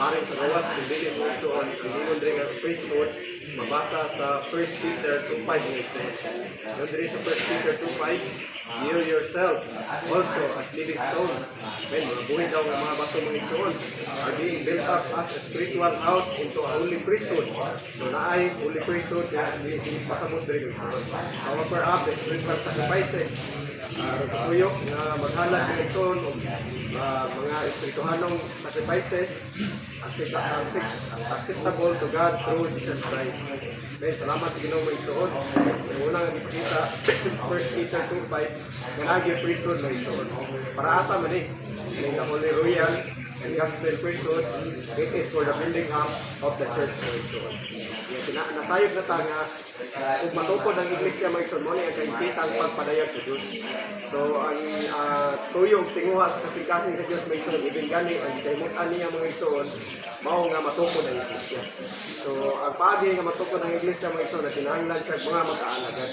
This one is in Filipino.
paring sa gawas kung dili mo igsoon ang ingon diri nga priesthood mabasa sa 1 Peter 2:5 nga igsoon. Doon diri sa 1 Peter 2:5, you yourself also as living stones, men mga buhi daw nga mga bato mga igsoon, are being built up as a spiritual house into a holy priesthood. So naay holy priesthood nga pasabot diri igsoon. So offer up the spiritual sacrifices sa tuyo nga maghalad ng igsoon o mga espirituhanong sacrifices acceptable to God through Jesus Christ. Men, salamat sa Ginoo mo igsoon. Yung unang ipakita 1 Peter 2:5 nga nagi priesthood mo igsoon. Para asa man yung the Holy Royal and Gospel priesthood, it is for the building up of the church mo igsoon. Nasayod na ta nga kung matukod ang iglesia mo igsoon mo ni ang kaipita ang pagpadayag sa Diyos. So ang tuyong tinguha sa kasing-kasing sa Diyos mo igsoon, ibig gani ang kaimutan niya mga igsoon, mao nga matukod ang iglesia. So ang paagi nga matukod ang iglesia mo igsoon na kinahanglan sa mga mag-aalagad.